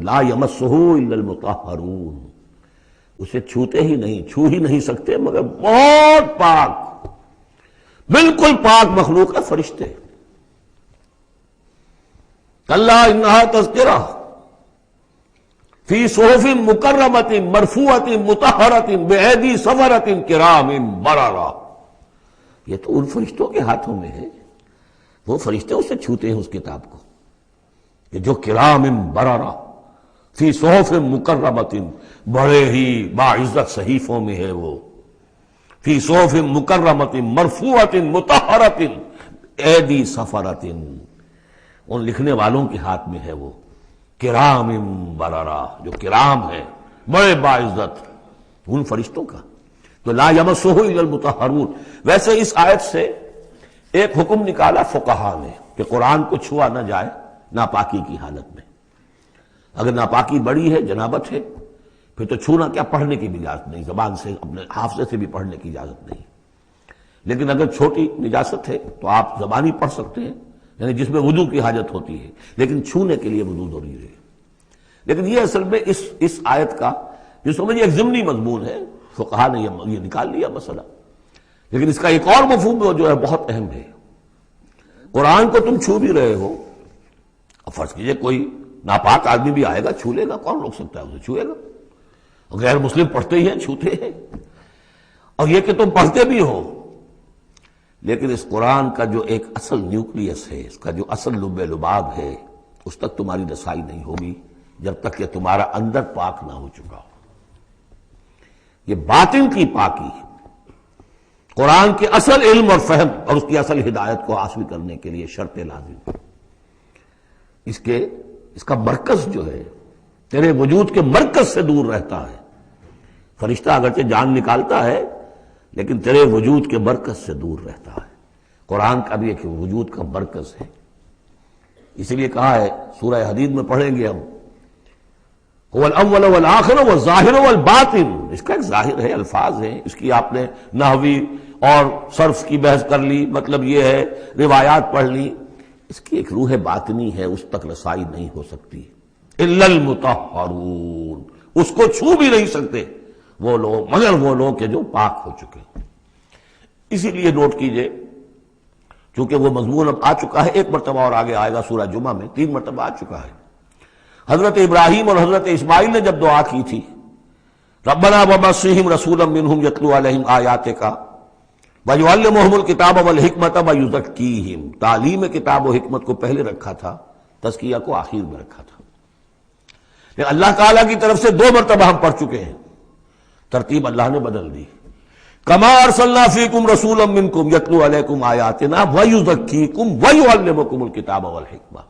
لا یمسہ الا المطہرون، اسے چھوتے ہی نہیں، چھو ہی نہیں سکتے مگر بہت پاک، بالکل پاک مخلوق ہے فرشتے۔ کلا انہا تذکرہ فی صحف مکرمۃ مرفوعۃ مطہرۃ بایدی سفرۃ کرام بررہ، یہ تو ان فرشتوں کے ہاتھوں میں ہے، وہ فرشتے اسے چھوتے ہیں اس کتاب کو، کہ جو کرام بررہ فی صحف مکرمۃ، بڑے ہی باعزت صحیفوں میں ہے وہ، فی صحف مکرمۃ مرفوعۃ مطہرۃ ایدی سفرۃ، ان لکھنے والوں کے ہاتھ میں ہے وہ، کرام بررہ، جو کرام ہے بڑے باعزت ان فرشتوں کا۔ تو لا یمسہ الا المطہرون۔ ویسے اس آیت سے ایک حکم نکالا فقہا نے کہ قرآن کو چھوا نہ جائے ناپاکی کی حالت میں، اگر ناپاکی بڑی ہے، جنابت ہے، پھر تو چھونا کیا، پڑھنے کی بھی اجازت نہیں، زبان سے اپنے حافظے سے بھی پڑھنے کی اجازت نہیں، لیکن اگر چھوٹی نجاست ہے تو آپ زبانی پڑھ سکتے ہیں، یعنی جس میں وضو کی حاجت ہوتی ہے، لیکن چھونے کے لیے وضو ضروری ہے۔ لیکن یہ اصل میں اس آیت کا جو سمجھیے ایک ضمنی مضمون ہے، فقہا نے یہ نکال لیا مسئلہ، لیکن اس کا ایک اور مفہوم جو ہے بہت اہم ہے۔ قرآن کو تم چھو بھی رہے ہو، اب فرض کیجئے کوئی ناپاک آدمی بھی آئے گا چھو لے گا، کون روک سکتا ہے اسے، چھوئے گا، غیر مسلم پڑھتے ہی ہیں چھوتے ہیں، اور یہ کہ تم پڑھتے بھی ہو، لیکن اس قرآن کا جو ایک اصل نیوکلیس ہے، اس کا جو اصل لب لباب ہے، اس تک تمہاری رسائی نہیں ہوگی جب تک کہ تمہارا اندر پاک نہ ہو چکا ہو۔ یہ باطن کی پاکی قرآن کے اصل علم اور فہم اور اس کی اصل ہدایت کو حاصل کرنے کے لیے شرط لازم، اس کا مرکز جو ہے تیرے وجود کے مرکز سے دور رہتا ہے۔ فرشتہ اگرچہ جان نکالتا ہے لیکن تیرے وجود کے مرکز سے دور رہتا ہے۔ قرآن کا بھی ایک وجود کا مرکز ہے، اسی لیے کہا ہے سورہ حدید میں پڑھیں گے ہم، هو الاول والآخر والظاہر والباطن، اس کا ایک ظاہر ہے، الفاظ ہیں، اس کی آپ نے نحوی اور صرف کی بحث کر لی، مطلب یہ ہے روایات پڑھ لی، اس کی ایک روح باطنی ہے، اس تک رسائی نہیں ہو سکتی الا المطہرون، اس کو چھو بھی نہیں سکتے وہ لوگ مگر وہ لوگ کہ جو پاک ہو چکے۔ اسی لیے نوٹ کیجئے، چونکہ وہ مضمون اب آ چکا ہے، ایک مرتبہ اور آگے آئے گا سورہ جمعہ میں، 3 مرتبہ آ چکا ہے۔ حضرت ابراہیم اور حضرت اسماعیل نے جب دعا کی تھی ربنا وبعث رسولا منہم یتلو علیہم آیاتک ویعلمہم الکتاب والحکمۃ ویزکیہم، تعلیم کتاب و حکمت کو پہلے رکھا تھا، تزکیہ کو آخر میں رکھا تھا، لیکن اللہ تعالیٰ کی طرف سے 2 مرتبہ ہم پڑھ چکے ہیں، ترتیب اللہ نے بدل دی، کما ارسلنا فیکم رسولا منکم یتلو علیکم آیاتنا ویزکیکم ویعلمکم الکتاب والحکمہ،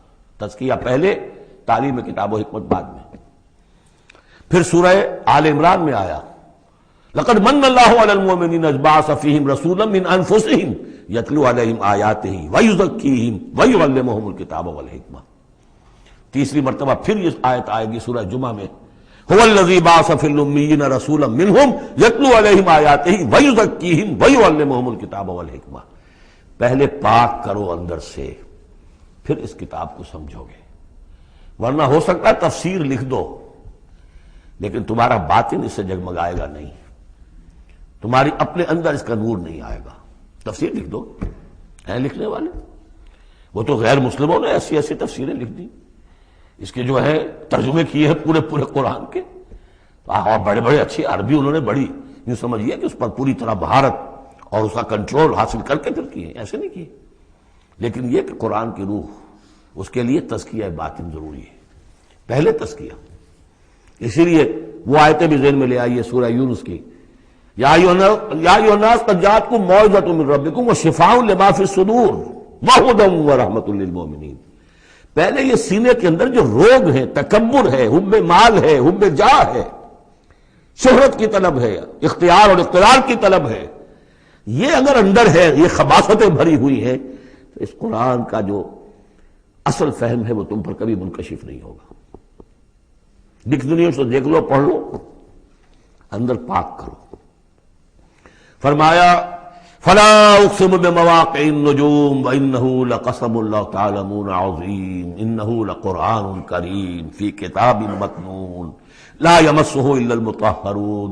تزکیہ پہلے، تعلیم کتاب و حکمت بعد میں۔ پھر سورہ آل عمران میں آیا لقد من اللہ علی المؤمنین اذ بعث فیہم رسولا من انفسہم یتلو علیہم آیاتہ ویزکیہم ویعلمہم الکتاب والحکمہ۔ تیسری مرتبہ پھر یہ آیت آئے گی سورہ جمعہ میں، هو الذی بعث فی الامیین رسولا منہم یتلو علیہم آیاتہ ویزکیہم ویعلمہم الکتاب والحکمہ۔ پہلے پاک کرو اندر سے، پھر اس کتاب کو سمجھو گے، ورنہ ہو سکتا ہے تفسیر لکھ دو لیکن تمہارا باطن اس سے جگمگائے گا نہیں، تمہاری اپنے اندر اس کا نور نہیں آئے گا۔ تفسیر لکھ دو، ہیں لکھنے والے، وہ تو غیر مسلموں نے ایسی ایسی تفسیریں لکھ دی، اس کے جو ہے ترجمے کیے ہیں پورے قرآن کے، اور بڑے بڑے اچھی عربی انہوں نے بڑی یوں سمجھیے کہ اس پر پوری طرح مہارت اور اس کا کنٹرول حاصل کر کے پھر کیے، ایسے نہیں کیے، لیکن یہ کہ قرآن کی روح، اس کے لیے تزکیہ باطن ضروری ہے، پہلے تزکیہ۔ اسی لیے وہ آیتیں بھی ذہن میں لے آئیے سورہ یونس کی، یا ایھا الناس قد جاءتکم موعظۃ من ربکم وشفاء لما فی الصدور وہدی ورحمۃ للمؤمنین۔ پہلے یہ سینے کے اندر جو روگ ہے، تکبر ہے، حب مال ہے، حب جاہ ہے، شہرت کی طلب ہے، اختیار اور اقتدار کی طلب ہے، یہ اگر اندر ہے، یہ خباثتیں بھری ہوئی ہیں، تو اس قرآن کا جو اصل فہم ہے وہ تم پر کبھی منکشف نہیں ہوگا۔ ڈکشنریوں سے دیکھ لو، پڑھ لو، اندر پاک کرو۔ فرمایا فلا اقسم بمواقع النجوم وانه لقسم لو تعلمون عظیم انه لقرآن کریم فی کتاب مکنون لا یمسہ الا المطہرون